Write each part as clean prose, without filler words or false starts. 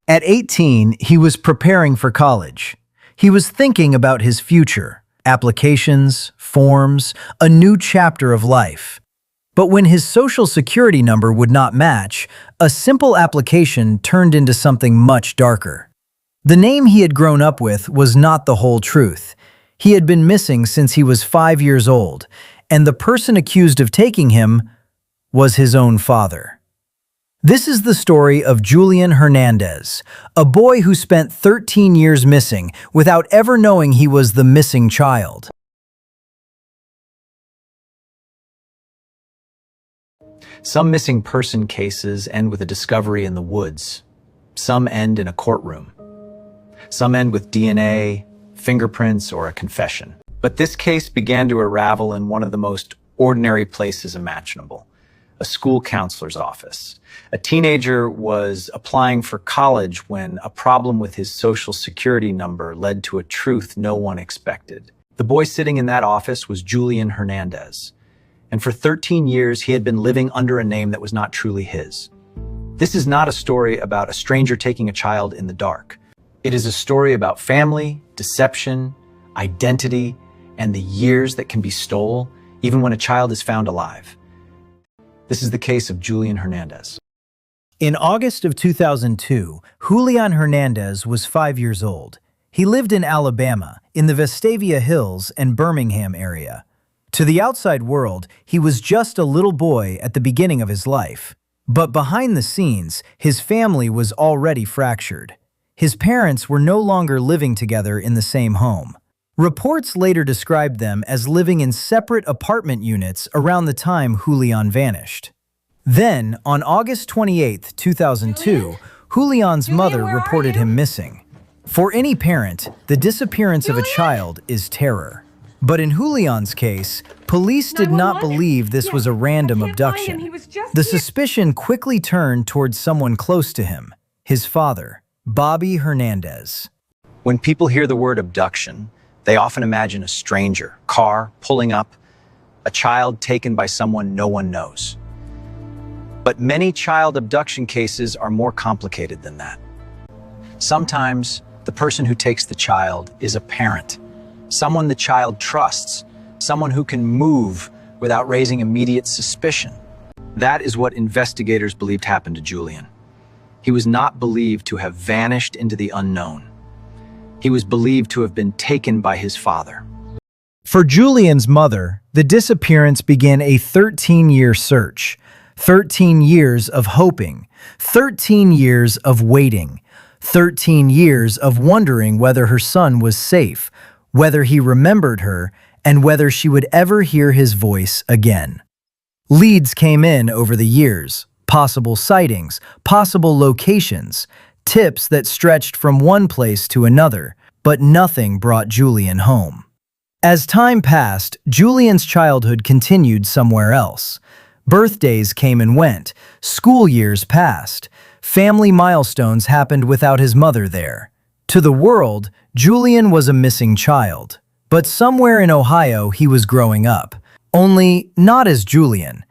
At 18, he was preparing for college. He was thinking about his future, applications, forms, a new chapter of life. But when his social security number would not match, a simple application turned into something much darker. The name he had grown up with was not the whole truth. He had been missing since he was 5 years old, and the person accused of taking him was his own father. This is the story of Julian Hernandez, a boy who spent 13 years missing without ever knowing he was the missing child. Some missing person cases end with a discovery in the woods. Some end in a courtroom. Some end with DNA, fingerprints, or a confession. But this case began to unravel in one of the most ordinary places imaginable, a school counselor's office. A teenager was applying for college when a problem with his social security number led to a truth no one expected. The boy sitting in that office was Julian Hernandez. And for 13 years, he had been living under a name that was not truly his. This is not a story about a stranger taking a child in the dark. It is a story about family, deception, identity, and the years that can be stolen, even when a child is found alive. This is the case of Julian Hernandez. In August of 2002, Julian Hernandez was 5 years old. He lived in Alabama, in the Vestavia Hills and Birmingham area. To the outside world, he was just a little boy at the beginning of his life. But behind the scenes, his family was already fractured. His parents were no longer living together in the same home. Reports later described them as living in separate apartment units around the time Julian vanished. Then, on August 28, 2002, Julian's mother reported him missing. For any parent, the disappearance of a child is terror. But in Julian's case, police did not believe this was a random abduction. The suspicion quickly turned towards someone close to him, his father, Bobby Hernandez. When people hear the word abduction, they often imagine a stranger, car pulling up, a child taken by someone no one knows. But many child abduction cases are more complicated than that. Sometimes the person who takes the child is a parent, someone the child trusts, someone who can move without raising immediate suspicion. That is what investigators believed happened to Julian. He was not believed to have vanished into the unknown. He was believed to have been taken by his father. For Julian's mother, the disappearance began a 13-year search. 13 years of hoping, 13 years of waiting, 13 years of wondering whether her son was safe, whether he remembered her, and whether she would ever hear his voice again. Leads came in over the years, possible sightings, possible locations, tips that stretched from one place to another, but nothing brought Julian home. As time passed, Julian's childhood continued somewhere else. Birthdays came and went, school years passed, family milestones happened without his mother there. To the world, Julian was a missing child. But somewhere in Ohio he was growing up. Only not as Julian.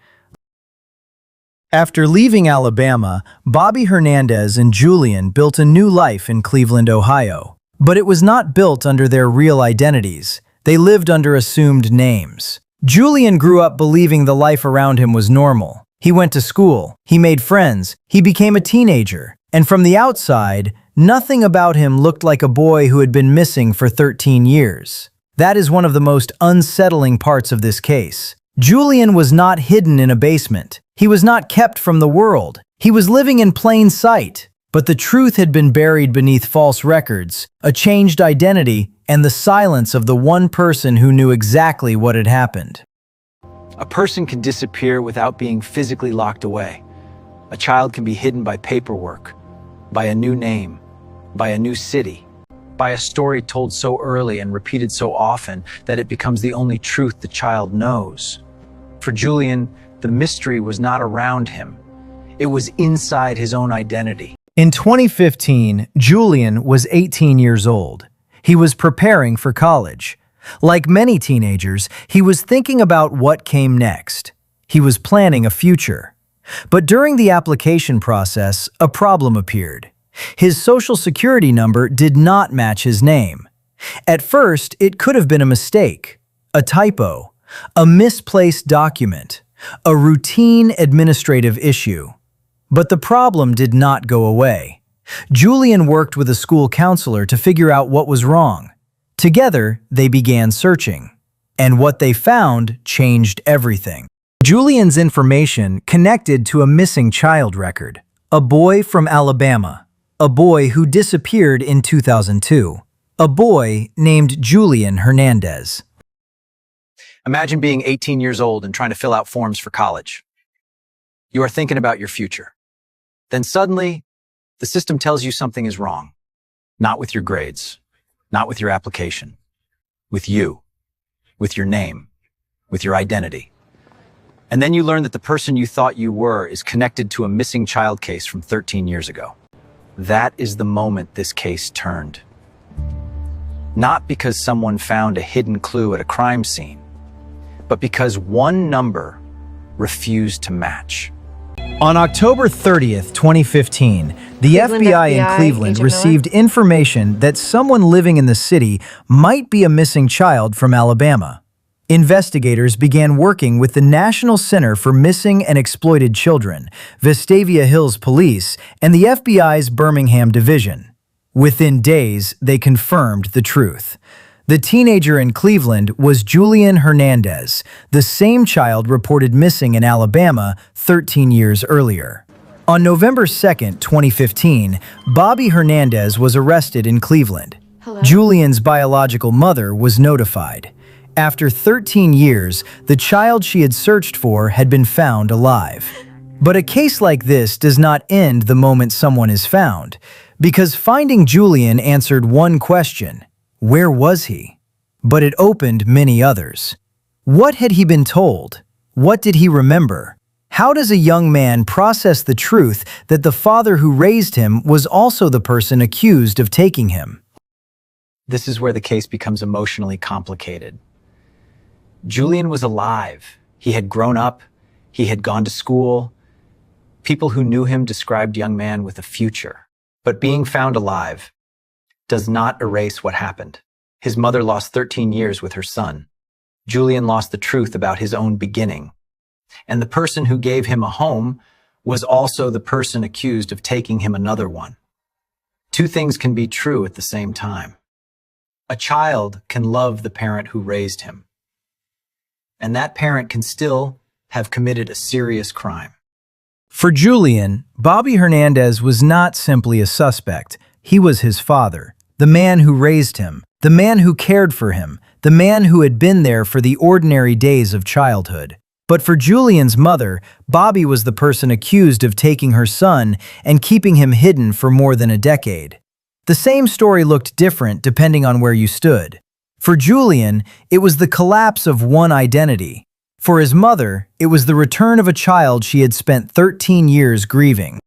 After leaving Alabama, Bobby Hernandez and Julian built a new life in Cleveland, Ohio. But it was not built under their real identities. They lived under assumed names. Julian grew up believing the life around him was normal. He went to school, he made friends, he became a teenager, and from the outside, nothing about him looked like a boy who had been missing for 13 years. That is one of the most unsettling parts of this case. Julian was not hidden in a basement. He was not kept from the world. He was living in plain sight. But the truth had been buried beneath false records, a changed identity, and the silence of the one person who knew exactly what had happened. A person can disappear without being physically locked away. A child can be hidden by paperwork, by a new name, by a new city, by a story told so early and repeated so often that it becomes the only truth the child knows. For Julian, the mystery was not around him. It was inside his own identity. In 2015, Julian was 18 years old. He was preparing for college. Like many teenagers, he was thinking about what came next. He was planning a future. But during the application process, a problem appeared. His social security number did not match his name. At first, it could have been a mistake, a typo, a misplaced document, a routine administrative issue. But the problem did not go away. Julian worked with a school counselor to figure out what was wrong. Together, they began searching. And what they found changed everything. Julian's information connected to a missing child record, a boy from Alabama, a boy who disappeared in 2002, a boy named Julian Hernandez. Imagine being 18 years old and trying to fill out forms for college. You are thinking about your future. Then suddenly, the system tells you something is wrong. Not with your grades, not with your application, with you, with your name, with your identity. And then you learn that the person you thought you were is connected to a missing child case from 13 years ago. That is the moment this case turned. Not because someone found a hidden clue at a crime scene, but because one number refused to match. On October 30th, 2015, the FBI in Cleveland received information that someone living in the city might be a missing child from Alabama. Investigators began working with the National Center for Missing and Exploited Children, Vestavia Hills Police, and the FBI's Birmingham Division. Within days, they confirmed the truth. The teenager in Cleveland was Julian Hernandez, the same child reported missing in Alabama 13 years earlier. On November 2nd, 2015, Bobby Hernandez was arrested in Cleveland. Julian's biological mother was notified. After 13 years, the child she had searched for had been found alive. But a case like this does not end the moment someone is found, because finding Julian answered one question: where was he? But it opened many others. What had he been told? What did he remember? How does a young man process the truth that the father who raised him was also the person accused of taking him? This is where the case becomes emotionally complicated. Julian was alive. He had grown up. He had gone to school. People who knew him described young man with a future. But being found alive does not erase what happened. His mother lost 13 years with her son. Julian lost the truth about his own beginning. And the person who gave him a home was also the person accused of taking him another one. Two things can be true at the same time. A child can love the parent who raised him, and that parent can still have committed a serious crime. For Julian, Bobby Hernandez was not simply a suspect. He was his father, the man who raised him, the man who cared for him, the man who had been there for the ordinary days of childhood. But for Julian's mother, Bobby was the person accused of taking her son and keeping him hidden for more than a decade. The same story looked different depending on where you stood. For Julian, it was the collapse of one identity. For his mother, it was the return of a child she had spent 13 years grieving.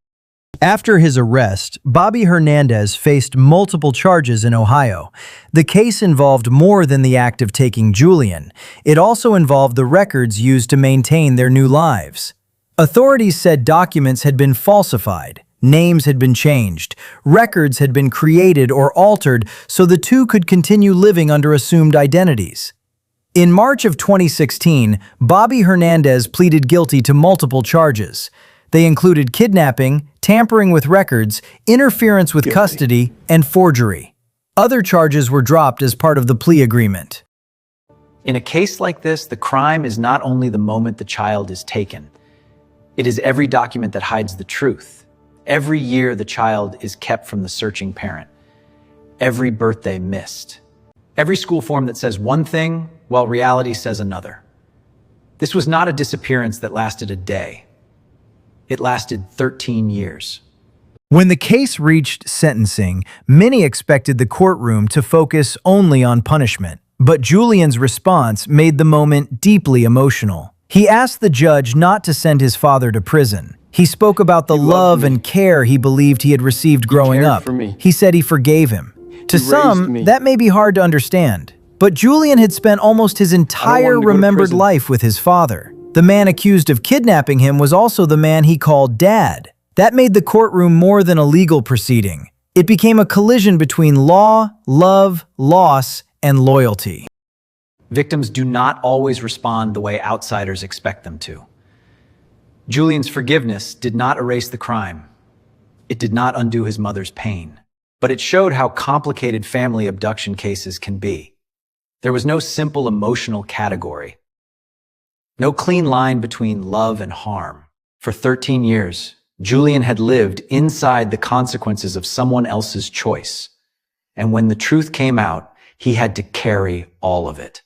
After his arrest, Bobby Hernandez faced multiple charges in Ohio. The case involved more than the act of taking Julian. It also involved the records used to maintain their new lives. Authorities said documents had been falsified, names had been changed, records had been created or altered so the two could continue living under assumed identities. In March of 2016, Bobby Hernandez pleaded guilty to multiple charges. They included kidnapping, tampering with records, interference with custody, and forgery. Other charges were dropped as part of the plea agreement. In a case like this, the crime is not only the moment the child is taken. It is every document that hides the truth. Every year the child is kept from the searching parent. Every birthday missed. Every school form that says one thing, while reality says another. This was not a disappearance that lasted a day. It lasted 13 years. When the case reached sentencing, many expected the courtroom to focus only on punishment. But Julian's response made the moment deeply emotional. He asked the judge not to send his father to prison. He spoke about the love and care he believed he had received growing up. He said he forgave him. To some, that may be hard to understand. But Julian had spent almost his entire remembered life with his father. The man accused of kidnapping him was also the man he called Dad. That made the courtroom more than a legal proceeding. It became a collision between law, love, loss, and loyalty. Victims do not always respond the way outsiders expect them to. Julian's forgiveness did not erase the crime. It did not undo his mother's pain. But it showed how complicated family abduction cases can be. There was no simple emotional category. No clean line between love and harm. For 13 years, Julian had lived inside the consequences of someone else's choice. And when the truth came out, he had to carry all of it.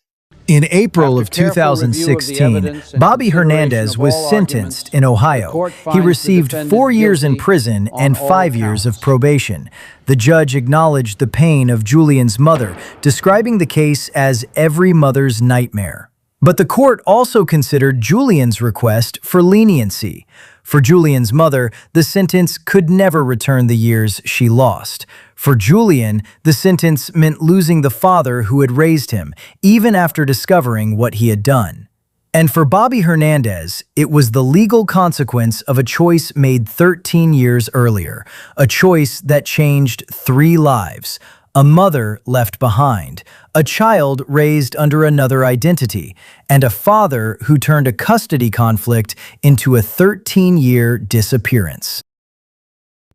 In April of 2016, Bobby Hernandez was sentenced in Ohio. He received 4 years in prison and 5 years of probation. The judge acknowledged the pain of Julian's mother, describing the case as every mother's nightmare. But the court also considered Julian's request for leniency. For Julian's mother, the sentence could never return the years she lost. For Julian, the sentence meant losing the father who had raised him, even after discovering what he had done. And for Bobby Hernandez, it was the legal consequence of a choice made 13 years earlier, a choice that changed 3 lives. A mother left behind, a child raised under another identity, and a father who turned a custody conflict into a 13-year disappearance.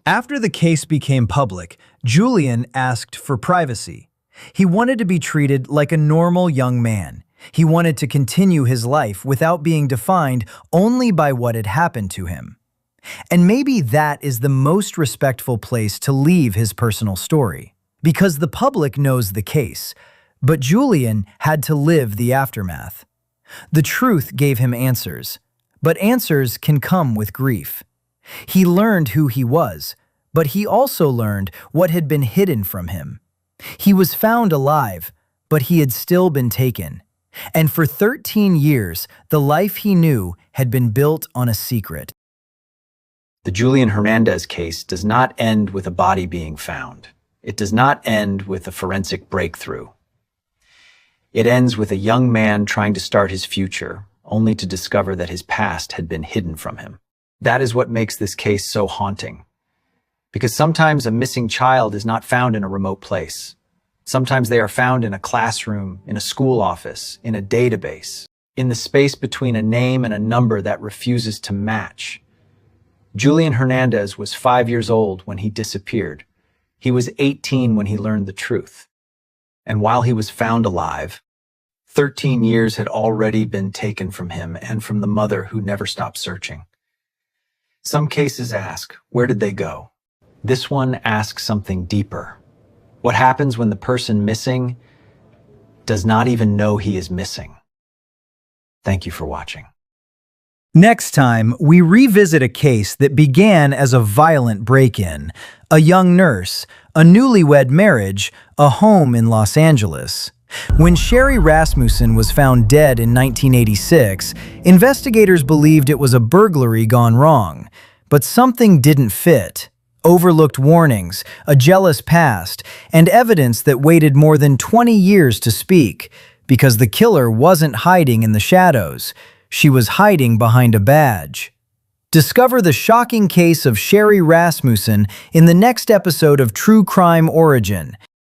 After the case became public, Julian asked for privacy. He wanted to be treated like a normal young man. He wanted to continue his life without being defined only by what had happened to him. And maybe that is the most respectful place to leave his personal story. Because the public knows the case, but Julian had to live the aftermath. The truth gave him answers, but answers can come with grief. He learned who he was, but he also learned what had been hidden from him. He was found alive, but he had still been taken. And for 13 years, the life he knew had been built on a secret. The Julian Hernandez case does not end with a body being found. It does not end with a forensic breakthrough. It ends with a young man trying to start his future, only to discover that his past had been hidden from him. That is what makes this case so haunting. Because sometimes a missing child is not found in a remote place. Sometimes they are found in a classroom, in a school office, in a database, in the space between a name and a number that refuses to match. Julian Hernandez was 5 years old when he disappeared. He was 18 when he learned the truth. And while he was found alive, 13 years had already been taken from him and from the mother who never stopped searching. Some cases ask, where did they go? This one asks something deeper. What happens when the person missing does not even know he is missing? Thank you for watching. Next time, we revisit a case that began as a violent break-in, a young nurse, a newlywed marriage, a home in Los Angeles. When Sherry Rasmussen was found dead in 1986, investigators believed it was a burglary gone wrong. But something didn't fit. Overlooked warnings, a jealous past, and evidence that waited more than 20 years to speak, because the killer wasn't hiding in the shadows. She was hiding behind a badge. Discover the shocking case of Sherry Rasmussen in the next episode of True Crime Origin.